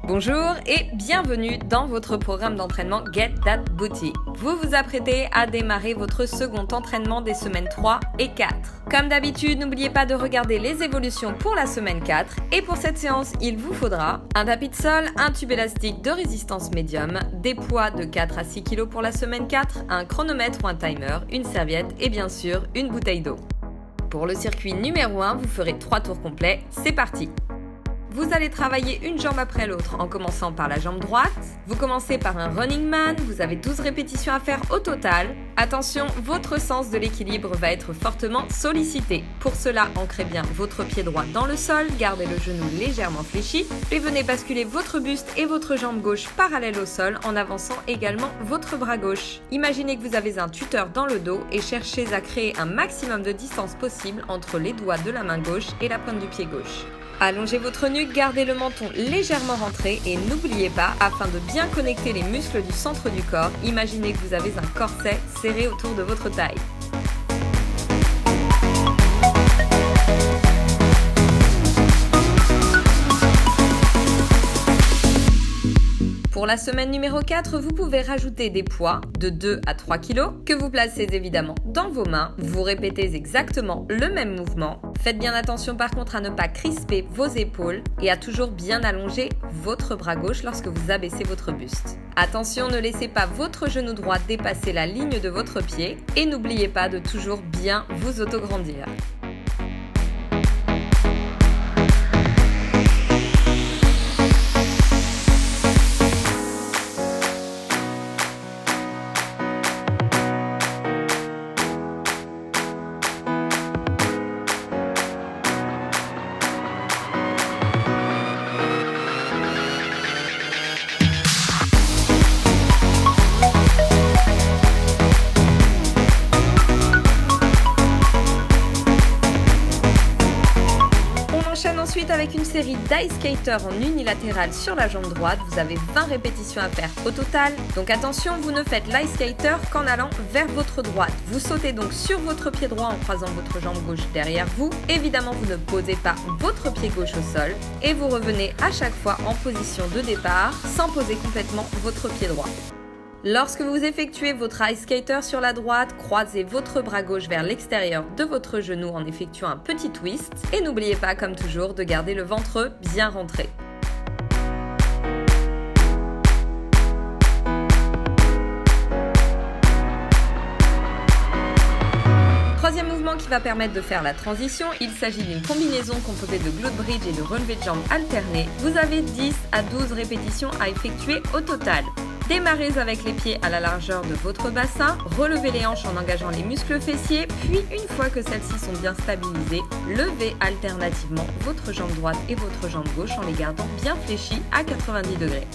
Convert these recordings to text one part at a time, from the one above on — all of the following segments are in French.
Bonjour et bienvenue dans votre programme d'entraînement Get That Booty. Vous vous apprêtez à démarrer votre second entraînement des semaines 3 et 4. Comme d'habitude, n'oubliez pas de regarder les évolutions pour la semaine 4 et pour cette séance, il vous faudra un tapis de sol, un tube élastique de résistance médium, des poids de 4 à 6 kg pour la semaine 4, un chronomètre ou un timer, une serviette et bien sûr une bouteille d'eau. Pour le circuit numéro 1, vous ferez 3 tours complets, c'est parti! Vous allez travailler une jambe après l'autre en commençant par la jambe droite. Vous commencez par un running man, vous avez 12 répétitions à faire au total. Attention, votre sens de l'équilibre va être fortement sollicité. Pour cela, ancrez bien votre pied droit dans le sol, gardez le genou légèrement fléchi, puis venez basculer votre buste et votre jambe gauche parallèle au sol en avançant également votre bras gauche. Imaginez que vous avez un tuteur dans le dos et cherchez à créer un maximum de distance possible entre les doigts de la main gauche et la pointe du pied gauche. Allongez votre nuque, gardez le menton légèrement rentré et n'oubliez pas, afin de bien connecter les muscles du centre du corps, imaginez que vous avez un corset serré autour de votre taille. Pour la semaine numéro 4, vous pouvez rajouter des poids de 2 à 3 kg que vous placez évidemment dans vos mains. Vous répétez exactement le même mouvement. Faites bien attention par contre à ne pas crisper vos épaules et à toujours bien allonger votre bras gauche lorsque vous abaissez votre buste. Attention, ne laissez pas votre genou droit dépasser la ligne de votre pied et n'oubliez pas de toujours bien vous autograndir. Ensuite, avec une série d'ice skater en unilatéral sur la jambe droite, vous avez 20 répétitions à faire au total. Donc attention, vous ne faites l'ice skater qu'en allant vers votre droite. Vous sautez donc sur votre pied droit en croisant votre jambe gauche derrière vous. Évidemment, vous ne posez pas votre pied gauche au sol et vous revenez à chaque fois en position de départ sans poser complètement votre pied droit. Lorsque vous effectuez votre ice skater sur la droite, croisez votre bras gauche vers l'extérieur de votre genou en effectuant un petit twist et n'oubliez pas, comme toujours, de garder le ventre bien rentré. Troisième mouvement qui va permettre de faire la transition, il s'agit d'une combinaison composée de glute bridge et de relevé de jambes alternés. Vous avez 10 à 12 répétitions à effectuer au total. Démarrez avec les pieds à la largeur de votre bassin, relevez les hanches en engageant les muscles fessiers, puis une fois que celles-ci sont bien stabilisées, levez alternativement votre jambe droite et votre jambe gauche en les gardant bien fléchies à 90 degrés.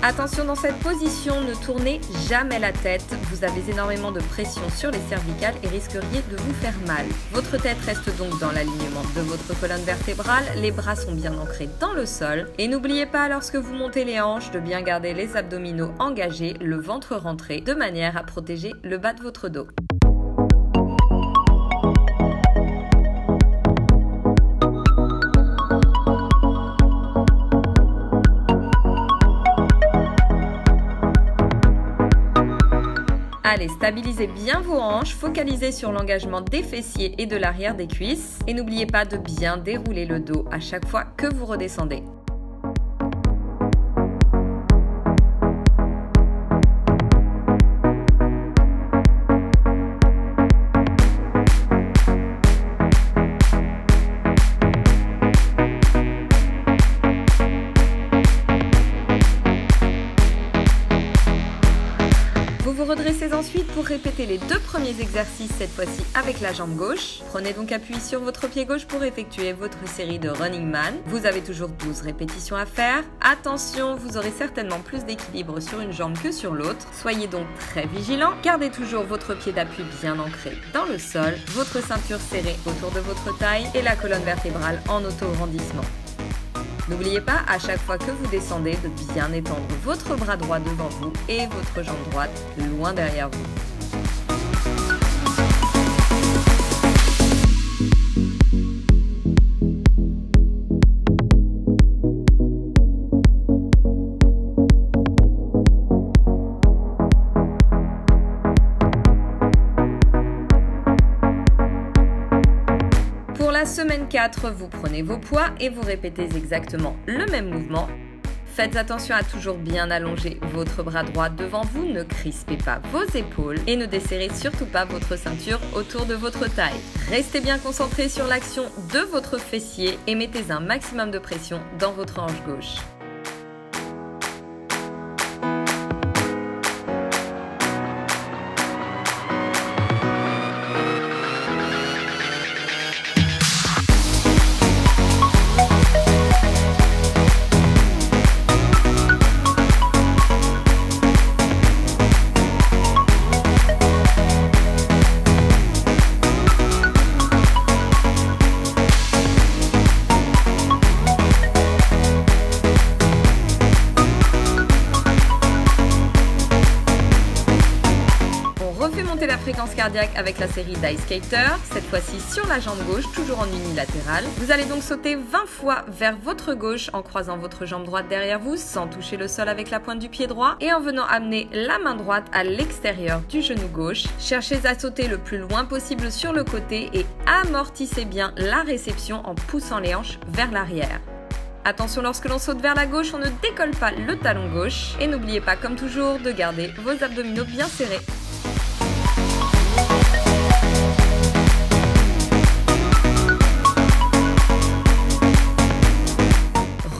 Attention, dans cette position, ne tournez jamais la tête, vous avez énormément de pression sur les cervicales et risqueriez de vous faire mal. Votre tête reste donc dans l'alignement de votre colonne vertébrale, les bras sont bien ancrés dans le sol et n'oubliez pas, lorsque vous montez les hanches, de bien garder les abdominaux engagés, le ventre rentré, de manière à protéger le bas de votre dos. Allez, stabilisez bien vos hanches, focalisez sur l'engagement des fessiers et de l'arrière des cuisses et n'oubliez pas de bien dérouler le dos à chaque fois que vous redescendez. Vous vous redressez ensuite pour répéter les 2 premiers exercices, cette fois-ci avec la jambe gauche. Prenez donc appui sur votre pied gauche pour effectuer votre série de running man. Vous avez toujours 12 répétitions à faire. Attention, vous aurez certainement plus d'équilibre sur une jambe que sur l'autre. Soyez donc très vigilant. Gardez toujours votre pied d'appui bien ancré dans le sol, votre ceinture serrée autour de votre taille et la colonne vertébrale en auto-grandissement. N'oubliez pas, à chaque fois que vous descendez, de bien étendre votre bras droit devant vous et votre jambe droite loin derrière vous. 4, vous prenez vos poids et vous répétez exactement le même mouvement. Faites attention à toujours bien allonger votre bras droit devant vous, ne crispez pas vos épaules et ne desserrez surtout pas votre ceinture autour de votre taille. Restez bien concentré sur l'action de votre fessier et mettez un maximum de pression dans votre hanche gauche. La fréquence cardiaque avec la série d'Ice Skater, cette fois-ci sur la jambe gauche, toujours en unilatéral. Vous allez donc sauter 20 fois vers votre gauche en croisant votre jambe droite derrière vous sans toucher le sol avec la pointe du pied droit et en venant amener la main droite à l'extérieur du genou gauche. Cherchez à sauter le plus loin possible sur le côté et amortissez bien la réception en poussant les hanches vers l'arrière. Attention, lorsque l'on saute vers la gauche, on ne décolle pas le talon gauche et n'oubliez pas comme toujours de garder vos abdominaux bien serrés.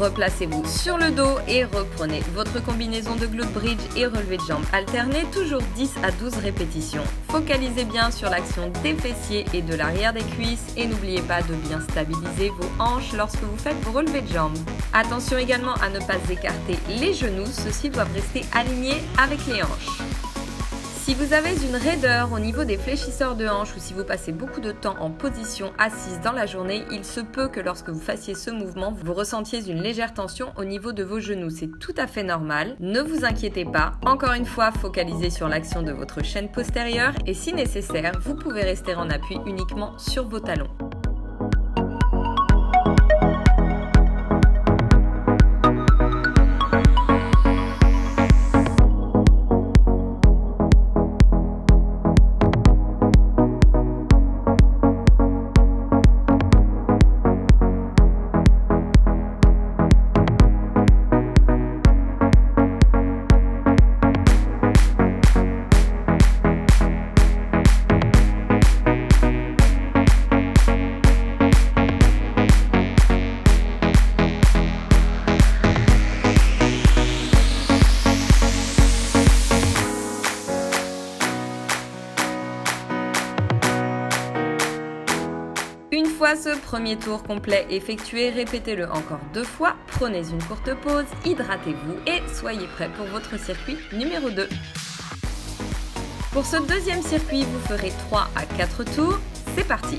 Replacez-vous sur le dos et reprenez votre combinaison de glute bridge et relevé de jambes alternés, toujours 10 à 12 répétitions. Focalisez bien sur l'action des fessiers et de l'arrière des cuisses et n'oubliez pas de bien stabiliser vos hanches lorsque vous faites vos relevés de jambes. Attention également à ne pas écarter les genoux, ceux-ci doivent rester alignés avec les hanches. Si vous avez une raideur au niveau des fléchisseurs de hanches ou si vous passez beaucoup de temps en position assise dans la journée, il se peut que lorsque vous fassiez ce mouvement, vous ressentiez une légère tension au niveau de vos genoux. C'est tout à fait normal. Ne vous inquiétez pas. Encore une fois, focalisez sur l'action de votre chaîne postérieure et si nécessaire, vous pouvez rester en appui uniquement sur vos talons. Une fois ce premier tour complet effectué, répétez-le encore 2 fois, prenez une courte pause, hydratez-vous et soyez prêts pour votre circuit numéro 2. Pour ce deuxième circuit, vous ferez 3 à 4 tours, c'est parti!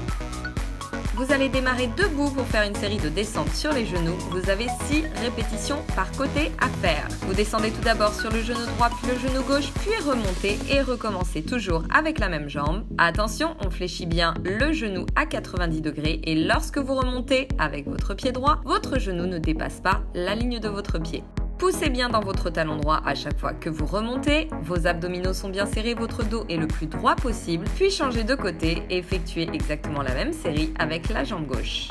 Vous allez démarrer debout pour faire une série de descentes sur les genoux. Vous avez 6 répétitions par côté à faire. Vous descendez tout d'abord sur le genou droit puis le genou gauche, puis remontez et recommencez toujours avec la même jambe. Attention, on fléchit bien le genou à 90 degrés et lorsque vous remontez avec votre pied droit, votre genou ne dépasse pas la ligne de votre pied. Poussez bien dans votre talon droit à chaque fois que vous remontez, vos abdominaux sont bien serrés, votre dos est le plus droit possible, puis changez de côté et effectuez exactement la même série avec la jambe gauche.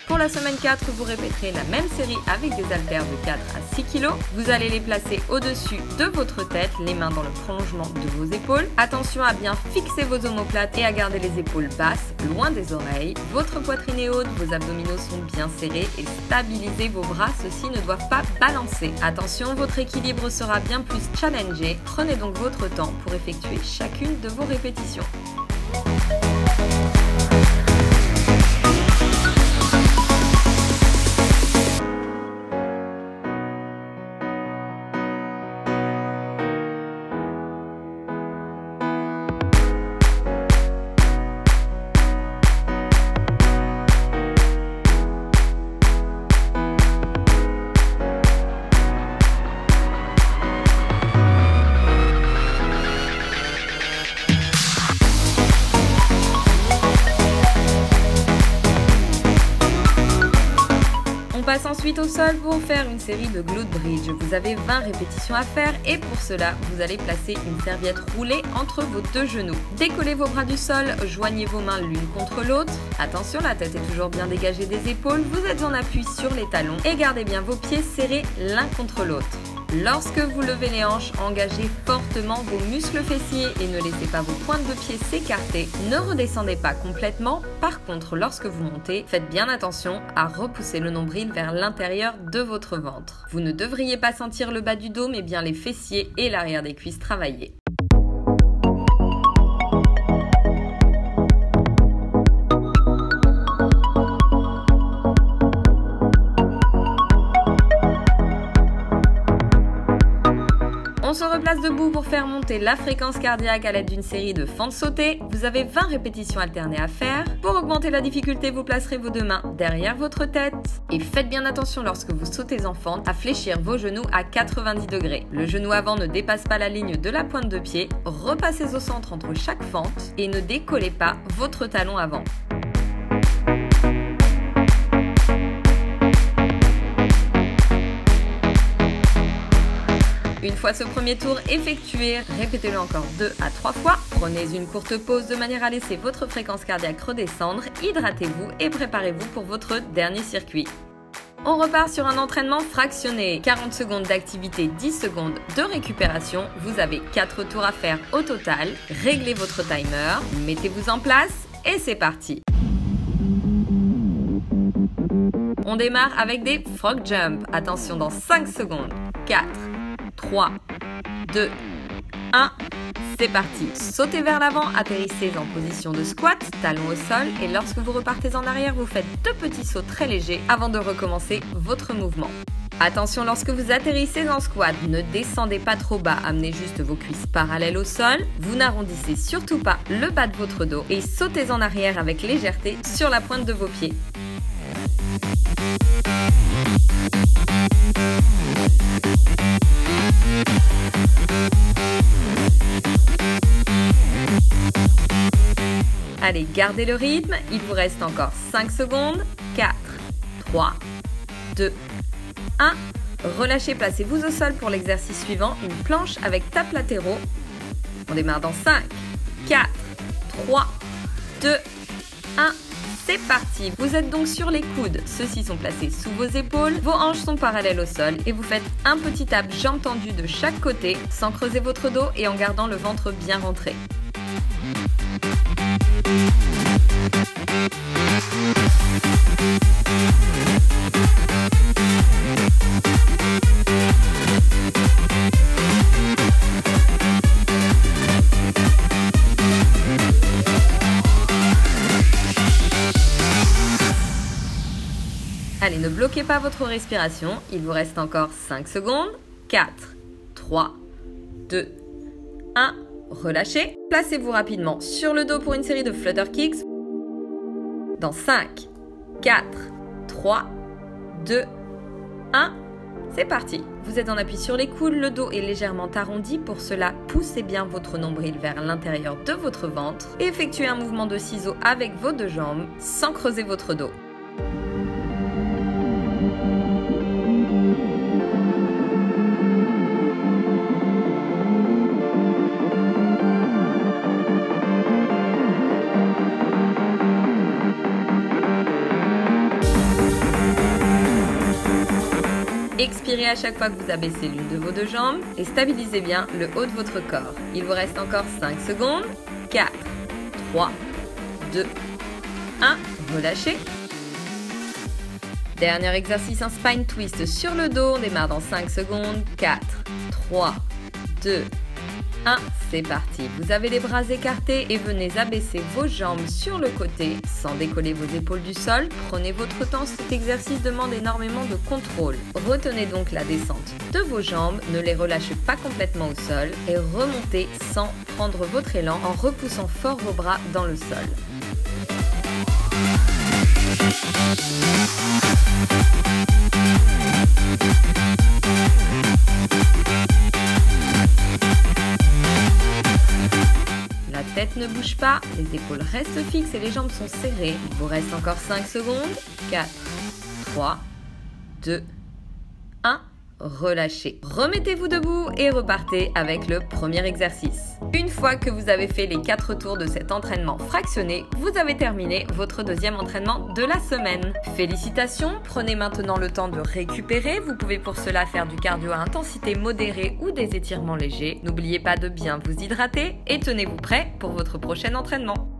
Pour la semaine 4, vous répéterez la même série avec des haltères de 4 à 6 kg. Vous allez les placer au-dessus de votre tête, les mains dans le prolongement de vos épaules. Attention à bien fixer vos omoplates et à garder les épaules basses, loin des oreilles. Votre poitrine est haute, vos abdominaux sont bien serrés et stabilisez vos bras, ceux-ci ne doivent pas balancer. Attention, votre équilibre sera bien plus challengé. Prenez donc votre temps pour effectuer chacune de vos répétitions. suite au sol pour faire une série de glute bridge. Vous avez 20 répétitions à faire et pour cela, vous allez placer une serviette roulée entre vos deux genoux. Décollez vos bras du sol, joignez vos mains l'une contre l'autre. Attention, la tête est toujours bien dégagée des épaules, vous êtes en appui sur les talons et gardez bien vos pieds serrés l'un contre l'autre. Lorsque vous levez les hanches, engagez fortement vos muscles fessiers et ne laissez pas vos pointes de pied s'écarter. Ne redescendez pas complètement. Par contre, lorsque vous montez, faites bien attention à repousser le nombril vers l'intérieur de votre ventre. Vous ne devriez pas sentir le bas du dos, mais bien les fessiers et l'arrière des cuisses travailler. On se replace debout pour faire monter la fréquence cardiaque à l'aide d'une série de fentes sautées. Vous avez 20 répétitions alternées à faire. Pour augmenter la difficulté, vous placerez vos deux mains derrière votre tête. Et faites bien attention lorsque vous sautez en fente à fléchir vos genoux à 90 degrés. Le genou avant ne dépasse pas la ligne de la pointe de pied. Repassez au centre entre chaque fente et ne décollez pas votre talon avant. Une fois ce premier tour effectué, répétez-le encore 2 à 3 fois. Prenez une courte pause de manière à laisser votre fréquence cardiaque redescendre. Hydratez-vous et préparez-vous pour votre dernier circuit. On repart sur un entraînement fractionné. 40 secondes d'activité, 10 secondes de récupération. Vous avez 4 tours à faire au total. Réglez votre timer, mettez-vous en place et c'est parti. On démarre avec des frog jump. Attention, dans 5 secondes. 4, 3, 2, 1, c'est parti. Sautez vers l'avant, atterrissez en position de squat, talons au sol et lorsque vous repartez en arrière, vous faites 2 petits sauts très légers avant de recommencer votre mouvement. Attention, lorsque vous atterrissez en squat, ne descendez pas trop bas, amenez juste vos cuisses parallèles au sol, vous n'arrondissez surtout pas le bas de votre dos et sautez en arrière avec légèreté sur la pointe de vos pieds. Allez, gardez le rythme, il vous reste encore 5 secondes, 4, 3, 2, 1. Relâchez, placez-vous au sol pour l'exercice suivant, une planche avec tapes latéraux. On démarre dans 5, 4, 3, 2, 1. C'est parti. Vous êtes donc sur les coudes. Ceux-ci sont placés sous vos épaules. Vos hanches sont parallèles au sol et vous faites un petit tap jambes tendues de chaque côté sans creuser votre dos et en gardant le ventre bien rentré. Allez, ne bloquez pas votre respiration, il vous reste encore 5 secondes, 4, 3, 2, 1, relâchez. Placez-vous rapidement sur le dos pour une série de flutter kicks. Dans 5, 4, 3, 2, 1, c'est parti. Vous êtes en appui sur les coudes, le dos est légèrement arrondi. Pour cela, poussez bien votre nombril vers l'intérieur de votre ventre et effectuez un mouvement de ciseaux avec vos deux jambes sans creuser votre dos. Expirez à chaque fois que vous abaissez l'une de vos deux jambes et stabilisez bien le haut de votre corps. Il vous reste encore 5 secondes. 4, 3, 2, 1. Relâchez. Dernier exercice, un spine twist sur le dos. On démarre dans 5 secondes. 4, 3, 2, 1. C'est parti. Vous avez les bras écartés et venez abaisser vos jambes sur le côté sans décoller vos épaules du sol. Prenez votre temps, cet exercice demande énormément de contrôle. Retenez donc la descente de vos jambes, ne les relâchez pas complètement au sol et remontez sans prendre votre élan en repoussant fort vos bras dans le sol. La tête ne bouge pas, les épaules restent fixes et les jambes sont serrées. Il vous reste encore 5 secondes. 4, 3, 2, 1. Relâchez. Remettez-vous debout et repartez avec le premier exercice. Une fois que vous avez fait les 4 tours de cet entraînement fractionné, vous avez terminé votre deuxième entraînement de la semaine. Félicitations, prenez maintenant le temps de récupérer. Vous pouvez pour cela faire du cardio à intensité modérée ou des étirements légers. N'oubliez pas de bien vous hydrater et tenez-vous prêt pour votre prochain entraînement.